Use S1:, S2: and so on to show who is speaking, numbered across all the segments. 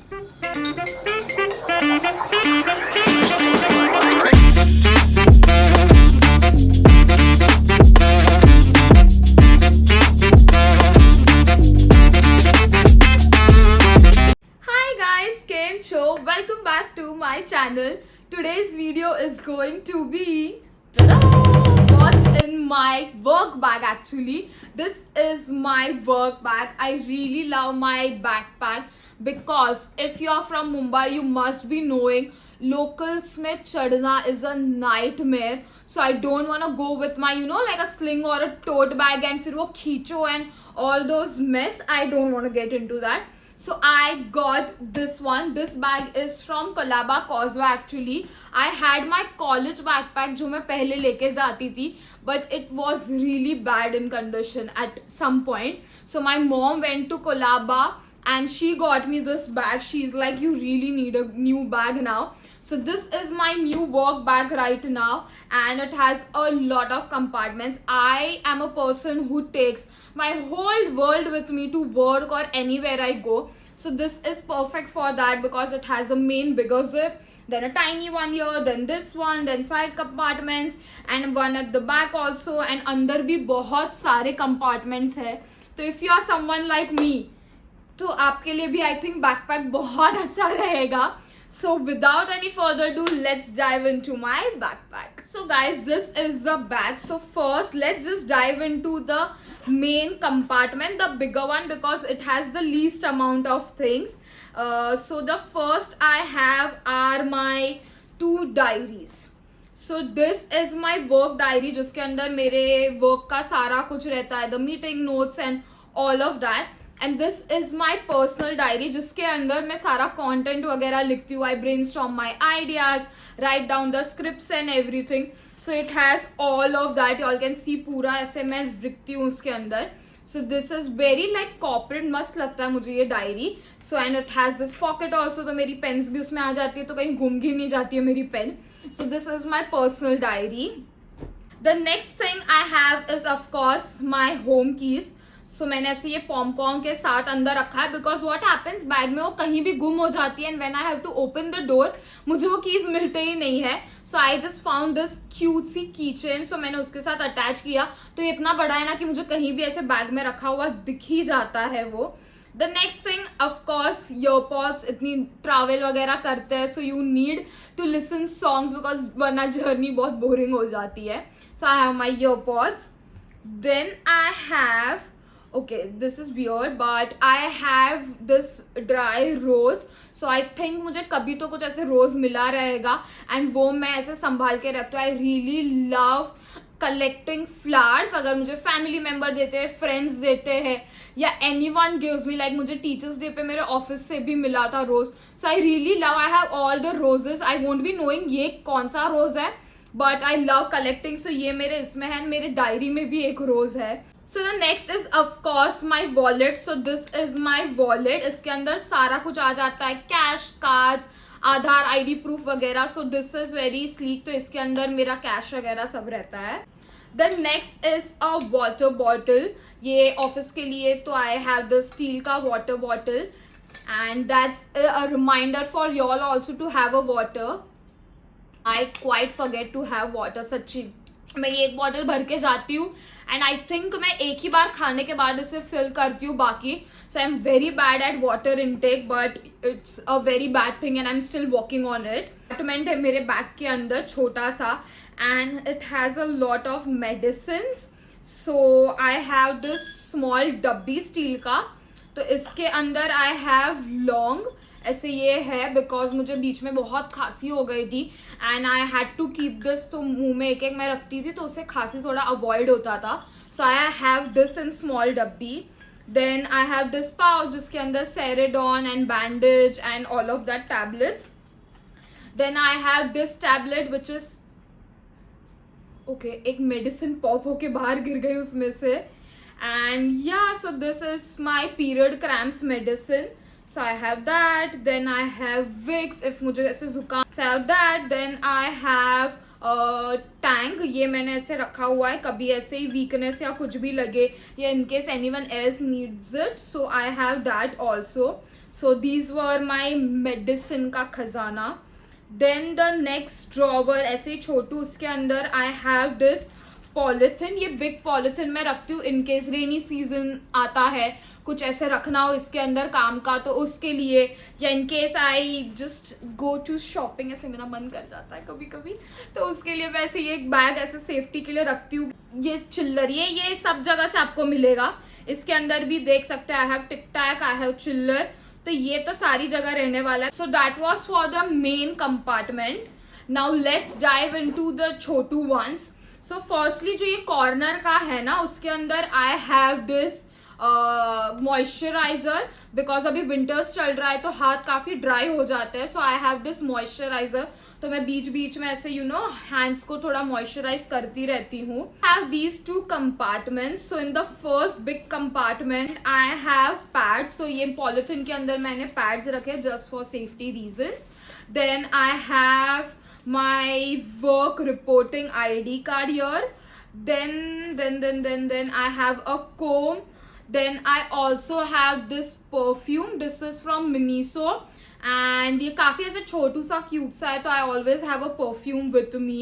S1: Welcome back to my channel. Today's video is going to be what's in my work bag. Actually, this is my work bag. I really love my backpack because if you're from Mumbai, you must be knowing locals में चढ़ना is a nightmare. So I don't want to go with my like a sling or a tote bag and फिर वो खींचो and all those mess. I don't want to get into that. So I got this one. This bag is from Colaba Causeway actually. I had my college backpack जो मैं पहले लेके जाती थी, but it was really bad in condition at some point. So my mom went to Colaba and she got me this bag. She's like, you really need a new bag now. So this is my new work bag right now and it has a lot of compartments. I am a person who takes my whole world with me to work or anywhere I go. So this is perfect for that because it has a main bigger zip, then a tiny one here, then this one, then side compartments and one at the back also, and अंदर भी बहुत सारे compartments है. तो if you are someone like me, तो आपके लिए भी I think backpack बहुत अच्छा रहेगा. So without any further ado, let's dive into my backpack. So guys, this is the bag. So first, let's just dive into the main compartment, the bigger one, because it has the least amount of things. So the first I have are my 2 diaries. So this is my work diary जिसके अंदर मेरे work का सारा कुछ रहता है, the meeting notes and all of that. And this is my personal diary जिसके अंदर मैं सारा content वगैरह लिखती हूँ. I brainstorm my ideas, write down the scripts and everything. So it has all of that. You all can see पूरा ऐसे मैं लिखती हूँ उसके अंदर. So this is very like corporate, मस्त लगता है मुझे ये diary. So and it has this pocket also, तो मेरी पेन्स भी उसमें आ जाती है, तो कहीं घूम ही नहीं जाती है मेरी pen. So this is my personal diary. The next thing I have is of course my home keys. So मैंने ऐसे ये पॉम के साथ अंदर रखा है बिकॉज वॉट हैपन्स, बैग में वो कहीं भी गुम हो जाती है and when I have to open the door मुझे वो कीज मिलते ही नहीं है. So I just found this cute sea key chain. सो मैंने उसके साथ अटैच किया, तो ये इतना बड़ा है ना कि मुझे कहीं भी ऐसे बैग में रखा हुआ दिख ही जाता है वो. The next thing of course earpods. इतनी ट्रैवल वगैरह करते हैं so you need to listen songs because वरना जर्नी बहुत बोरिंग हो जाती है. So I have my earpods. Then I have, okay, this is weird but I have this dry rose. So I think मुझे कभी तो कुछ ऐसे रोज मिला रहेगा and वो मैं ऐसे संभाल के रखती हूँ. I really love collecting flowers. अगर मुझे family member देते हैं, friends देते हैं या anyone gives me, like मुझे teachers day पे मेरे ऑफिस से भी मिला था रोज. So I really love, I have all the roses. I won't be knowing ये कौन सा रोज है but I love collecting. So ये मेरे इसमें है, मेरे डायरी में भी एक रोज है. So the next is of course my wallet. So this is my wallet. इसके अंदर सारा कुछ आ जाता है, कैश, कार्ड्स, आधार, आईडी प्रूफ वगैरह. So this is very sleek. तो इसके अंदर मेरा कैश वगैरह सब रहता है. The next is a water bottle. ये ऑफिस के लिए तो I have the स्टील का water bottle and that's a reminder for you all also to have a water. I quite forget to have water. सच्ची मैं ये एक bottle भर के जाती हूँ एंड आई थिंक मैं एक ही बार खाने के बाद इसे फिल करती हूँ बाकी. So I am very bad at water intake but it's a very bad thing and I am still working on it. Compartment है मेरे बैग के अंदर छोटा सा and it has a lot of medicines. So I have this small डब्बी steel का. तो इसके अंदर आई हैव लौंग, ऐसे ये है बिकॉज मुझे बीच में बहुत खांसी हो गई थी and I had to keep this. तो मुंह में एक एक मैं रखती थी तो उससे खांसी थोड़ा अवॉइड होता था. So I have this in small डब्बी. Then I have this pouch जिसके अंदर Saridon and bandage and all of that tablets. Then I have this tablet which is okay, एक मेडिसिन पॉप होके बाहर गिर गई उसमें से. And yeah so this is my period cramps medicine. So I have that. Then I have Vicks if मुझे ऐसे जुकाम. So I have that. Then I have tank. ये मैंने ऐसे रखा हुआ है कभी ऐसे ही वीकनेस या कुछ भी लगे या in case anyone else needs it. So I have that also. So these were my medicine का खजाना. Then the next drawer ऐसे ही छोटू, उसके अंदर I have this पॉलिथिन. ये बिग पॉलिथिन मैं रखती हूँ इन केस रेनी सीजन आता है, कुछ ऐसे रखना हो इसके अंदर काम का, तो उसके लिए, या in case I just go to shopping, ऐसे मेरा मन कर जाता है कभी कभी, तो उसके लिए मैं ऐसे ये एक बैग ऐसे सेफ्टी के लिए रखती हूँ. ये चिल्लर, ये सब जगह से आपको मिलेगा. इसके अंदर भी देख सकते हैं आई have Tic tech, I have चिल्लर, तो ये तो सारी जगह रहने वाला है. So that was for the main compartment. Now let's dive into the छोटू वंस. सो फर्स्टली जो ये कॉर्नर का है ना, उसके अंदर I have this moisturiser, because अभी विंटर्स चल रहा है तो हाथ काफी ड्राई हो जाते हैं. सो आई हैव दिस मॉइस्चराइजर, तो मैं बीच बीच में ऐसे हैंड्स को थोड़ा मॉइस्चराइज करती रहती हूँ. Have these two compartments. So in the first big compartment I have pads. So ये पॉलिथिन के अंदर मैंने पैड्स रखे just for safety reasons. Then I have my work reporting ID card here. Then I have a comb. Then I also have this perfume. This is from Miniso and ये काफ़ी ऐसे छोटू सा cute सा है, तो I always have a perfume with me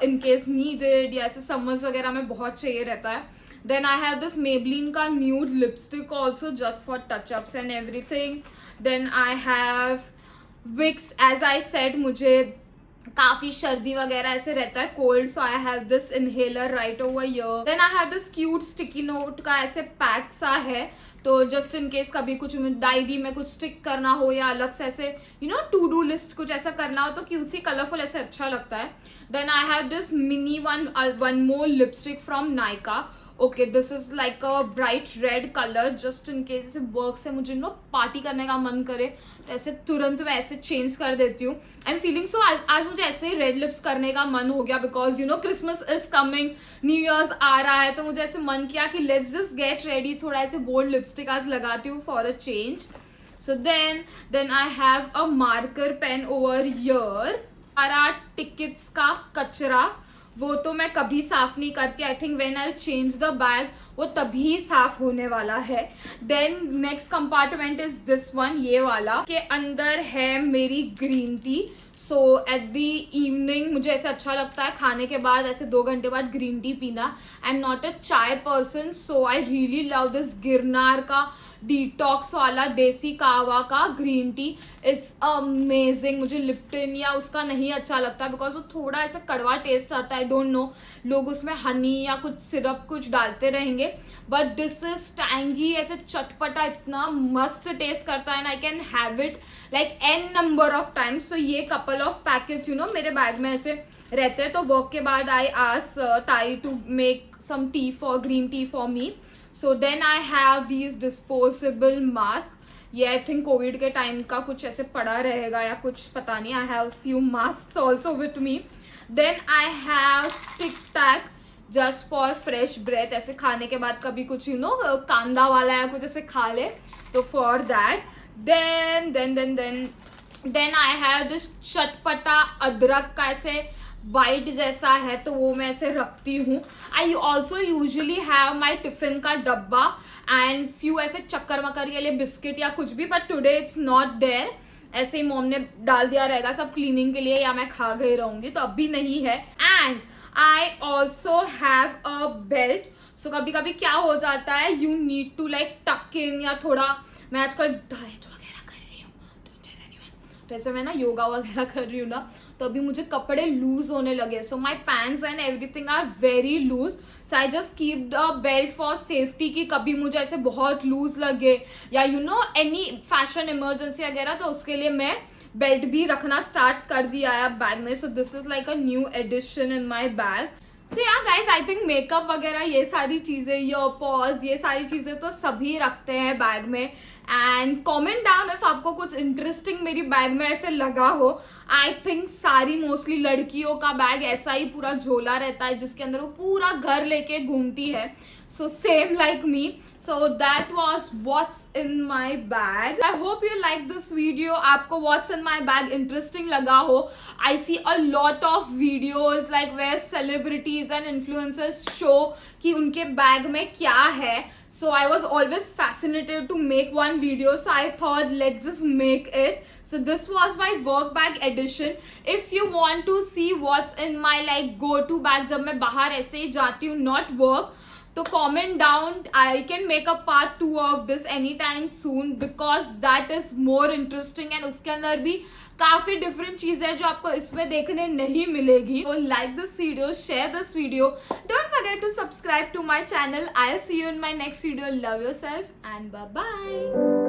S1: in case needed, या ऐसे summers वगैरह में बहुत चाहिए रहता है. Then I have this Maybelline का nude lipstick also just for touch ups and everything. Then I have Vicks. As I said, मुझे काफी सर्दी वगैरह ऐसे रहता है, cold, so I have this inhaler right over here. Then I have this cute sticky note का ऐसे pack सा है, तो जस्ट इन केस कभी कुछ डायरी में कुछ स्टिक करना हो या अलग से ऐसे टू डू लिस्ट कुछ ऐसा करना हो तो क्यूट सी कलरफुल ऐसे अच्छा लगता है. Then I have this mini one more lipstick from Nykaa. Okay, this is like a bright red colour, just in case ऐसे वर्क से मुझे पार्टी करने का मन करे तो ऐसे तुरंत मैं ऐसे चेंज कर देती हूँ. आई एम फीलिंग सो, आज मुझे ऐसे ही रेड लिप्स करने का मन हो गया, because Christmas is coming, new years आ रहा है, तो मुझे ऐसे मन किया कि लेट्स जस्ट गेट रेडी, थोड़ा ऐसे बोल्ड लिपस्टिक आज लगाती हूँ for a change. So then I have a marker pen over here. सारा टिकट्स का कचरा वो तो मैं कभी साफ नहीं करती. I think when I change the bag वो तभी साफ होने वाला है. Then next compartment is this one, ये वाला के अंदर है मेरी green tea. So at the evening मुझे ऐसे अच्छा लगता है खाने के बाद ऐसे 2 घंटे बाद ग्रीन टी पीना. आई एम नॉट अ चाय person, so I really love this Girnar का डिटॉक्स वाला देसी कावा का ग्रीन टी. It's amazing. मुझे लिप्टन या उसका नहीं अच्छा लगता बिकॉज वो थोड़ा ऐसा कड़वा टेस्ट आता है. आई डोंट नो, लोग उसमें हनी या कुछ सिरप कुछ डालते रहेंगे, बट दिस इज टैंगी, ऐसे चटपटा, इतना मस्त टेस्ट करता है and I can have it like an number of times. So ये कपल ऑफ पैकेट्स मेरे बैग में ऐसे रहते हैं, तो वर्क के बाद आई आस्क ताई to make some tea for green tea for me. So then I have these disposable mask. ये आई थिंक कोविड के टाइम का कुछ ऐसे पड़ा रहेगा या कुछ पता नहीं. I have few mask also with me. Then I have Tic Tac just for fresh breath, ऐसे खाने के बाद कभी कुछ कांदा वाला या कुछ ऐसे खा ले, तो for that. Then I have this चटपटा अदरक का ऐसे बाइट जैसा है, तो वो मैं ऐसे रखती हूँ. I also usually have my tiffin का डब्बा एंड फ्यू ऐसे चक्कर मकर के लिए बिस्किट या कुछ भी, but today it's not there. ऐसे ही मॉम ने डाल दिया रहेगा सब क्लीनिंग के लिए, या मैं खा गई रहूंगी, तो अभी नहीं है. And I also have a belt. So कभी कभी क्या हो जाता है, यू नीड टू लाइक टक इन, या थोड़ा मैं आजकल डाइट वगैरह कर रही हूँ, तो ऐसे मैं योगा वगैरह कर रही हूँ ना, तो अभी मुझे कपड़े लूज होने लगे. So my pants and everything are very loose. So I just keep the belt for safety, कि कभी मुझे ऐसे बहुत लूज लगे या एनी फैशन इमरजेंसी वगैरह, तो उसके लिए मैं बेल्ट भी रखना स्टार्ट कर दिया है बैग में. So this is like a new addition in my bag. So yeah guys, I think makeup वगैरह ये सारी चीज़ें, ईयरपॉड्स, ये सारी चीज़ें तो सभी रखते हैं बैग में. एंड कॉमेंट डाउन इफ आपको कुछ इंटरेस्टिंग मेरी बैग में ऐसे लगा हो. आई थिंक सारी मोस्टली लड़कियों का बैग ऐसा ही पूरा झोला रहता है जिसके अंदर वो पूरा घर लेके घूमती है. So same like me. So that was what's in my bag. I hope you like this video. आपको what's in my bag interesting लगा हो. I see a lot of videos like where celebrities and influencers show कि उनके bag में क्या है. So I was always fascinated to make one video, so I thought let's just make it. So this was my work bag edition. If you want to see what's in my like go to bag जब मैं बाहर ऐसे ही जाती हूँ not work, तो comment down. I can make a part 2 of this anytime soon because that is more interesting and उसके अंदर भी काफी डिफरेंट चीजें हैं जो आपको इसमें देखने नहीं मिलेगी. So like this video, share this video. Don't forget to subscribe to my channel. I'll see you in my next video. Love yourself and bye bye.